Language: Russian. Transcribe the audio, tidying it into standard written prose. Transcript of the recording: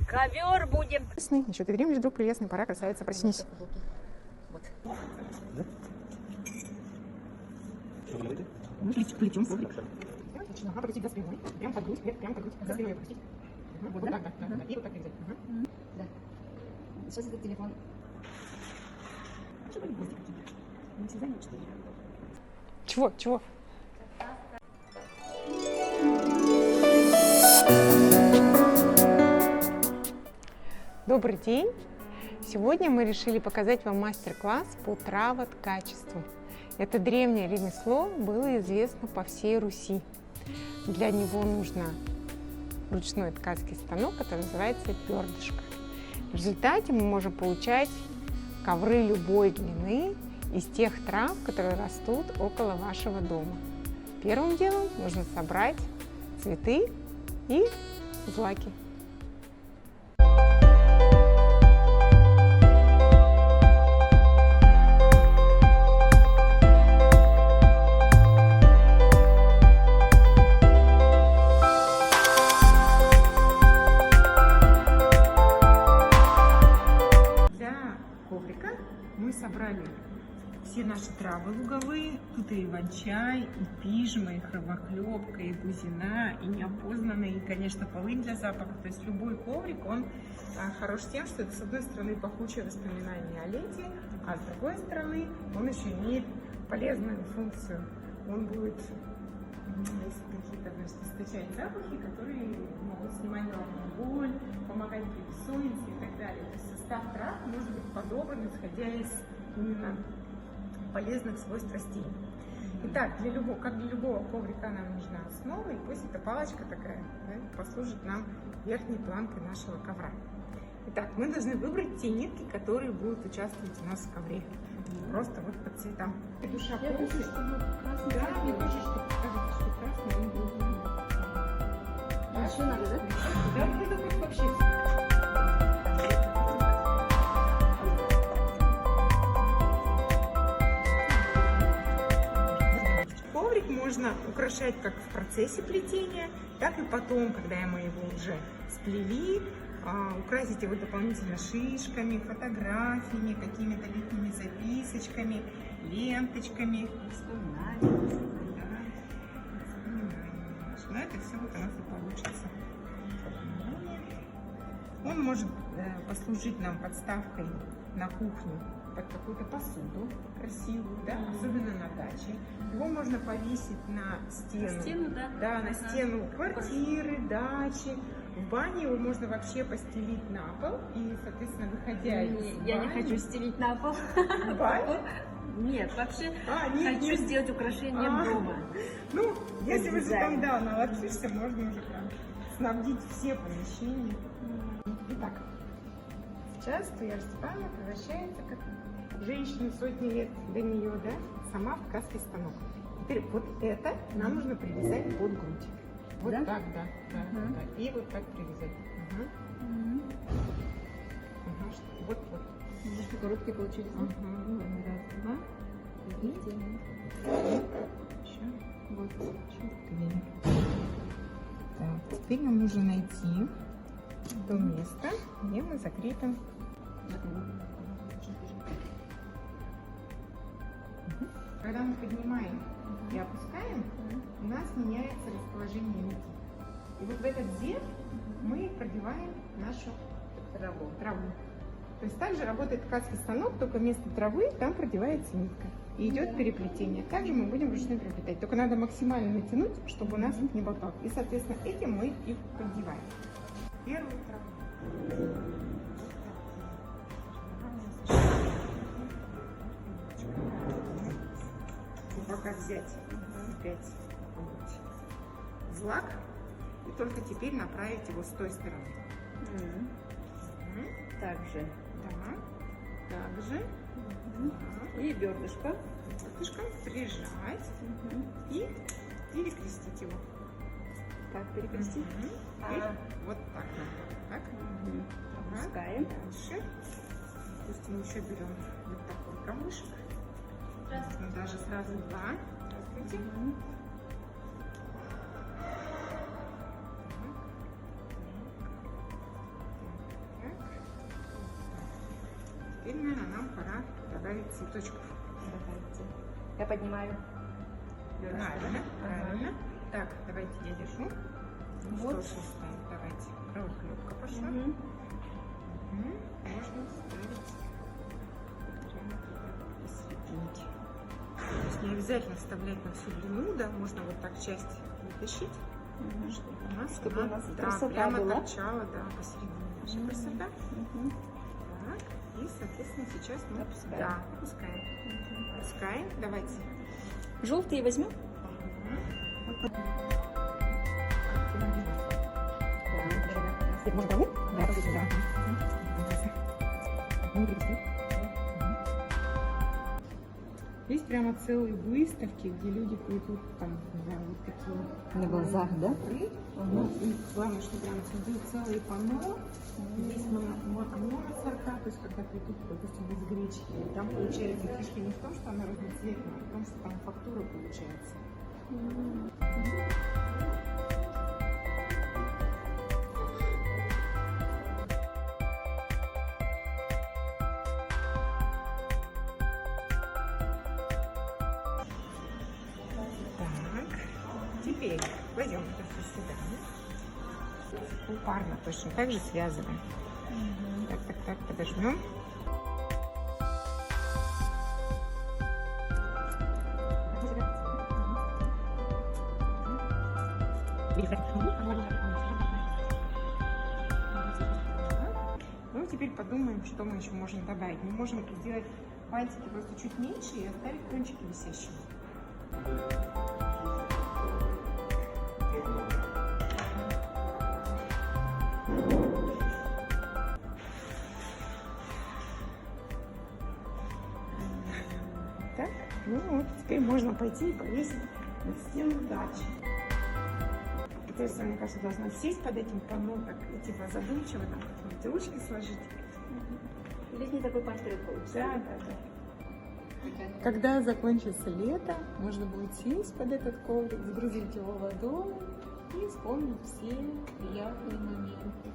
Ковер будем. Еще ты дремлешь, вдруг прелестный, пора, красавица, проснись. Вот. Плечом. Отлично. Ага, покрутить за спиной. Прям под грудь, прям под грудь. За спиной покрутить. Вот так, да. И вот так привязать. Да. Сейчас этот телефон. Чего? Добрый день! Сегодня мы решили показать вам мастер-класс по травоткачеству. Это древнее ремесло было известно по всей Руси. Для него нужно ручной ткацкий станок, который называется пердышко. В результате мы можем получать ковры любой длины из тех трав, которые растут около вашего дома. Первым делом нужно собрать цветы и злаки. Мы собрали все наши травы луговые. Тут и иван-чай, и пижма, и кровохлебка, и бузина, и неопознанная, и, конечно, полынь для запаха. То есть любой коврик, он хорош тем, что это, с одной стороны, пахучее воспоминание о лете, а с другой стороны, он еще имеет полезную функцию. Он будет, если какие-то, источать запахи, которые могут снимать головную боль, помогать при бессоннице и так далее. То есть состав трав может быть подобран, исходя из именно полезных свойств растений. Итак, как для любого коврика нам нужна основа, и пусть эта палочка такая, да, послужит нам верхней планкой нашего ковра. Итак, мы должны выбрать те нитки, которые будут участвовать у нас в ковре. Просто вот по цветам. Душа помните? Да, мне тоже, что кажется, что красный, он будет. А еще надо, да? Да, это будет вообще. Коврик можно украшать как в процессе плетения, так и потом, когда мы его уже сплели, украсить его дополнительно шишками, фотографиями, какими-то летними записочками, ленточками. Но это все вот у нас и получится. Он может послужить нам подставкой на кухню под какую-то посуду красивую, да, особенно на даче. Его можно повесить на стену, да, на стену квартиры, дачи. В бане его можно вообще постелить на пол и, соответственно, выходя из бани... Я не хочу стелить на пол. Нет, вообще хочу сделать украшение дома. Ну, если вы же там, да, наловчишься, можно уже прям снабдить все помещения. Итак, сейчас Туяр Степановна превращается, как женщина сотни лет до нее, да, сама в ткацкий станок. Теперь вот это нам нужно привязать под грудь. Вот да? Так, да. И вот так привязать. Вот. Немножко короткие получились. Раз, два. И делаем. Еще. Вот. Так, теперь нам нужно найти то место, где мы закрепим. Когда мы поднимаем и опускаем, у нас меняется расположение нити. И вот в этот зев мы продеваем нашу траву. То есть также работает ткацкий станок, только вместо травы там продевается нитка. И идет переплетение. Также мы будем вручную переплетать. Только надо максимально натянуть, чтобы у нас не болтал. И, соответственно, этим мы их продеваем. Первую траву. Пока взять опять злак и только теперь направить его с той стороны. Также. Да. Также. И бердышко. Бердышком прижать и перекрестить его. Как перекрестить? Вот так. Так. Опускаем. Дальше. Допустим, еще берем вот такой камышек. Ну, даже сразу два. Здравствуйте. Теперь, наверное, нам пора добавить цветочков. Давайте. Я поднимаю. Правильно, правильно. Так, давайте я держу. Ну, Вот. что же ставим? Давайте. Кровохлебка пошла. Мгм. Можно ставить прямо туда посерединке. То есть не обязательно вставлять на всю длину, да, можно вот так часть вытащить, чтобы у нас, Чтобы у нас да, красота прямо была. торчала, да, посередине наша красота. Мгм. Так, и, соответственно, сейчас мы Опускаем. Да, опускаем. Опускаем. Давайте. Желтые возьмем? Есть прямо целые выставки, где люди плетут там, не знаю, вот такие На глазах, да? Ну, и главное, что прям создают целые панно. Есть моносорта, то есть когда плетут, допустим, из гречки. И там получается фишка не в том, что она разноцветная, а в том, что там фактура получается. Так, теперь кладем это все сюда. Купарно точно так же связываем. Так, подожмем. Ну, теперь подумаем, что мы еще можем добавить. Мы можем сделать бантики просто чуть меньше и оставить кончики висящими. Так, ну вот, теперь можно пойти и повесить на стену дачи. То есть, мне кажется, должна сесть под этим панно, так, и типа задумчиво, там, какие-нибудь ручки сложить. Здесь не такой портрет получится. Да. Когда закончится лето, можно будет сесть под этот коврик, загрузить его водой и вспомнить все приятные моменты.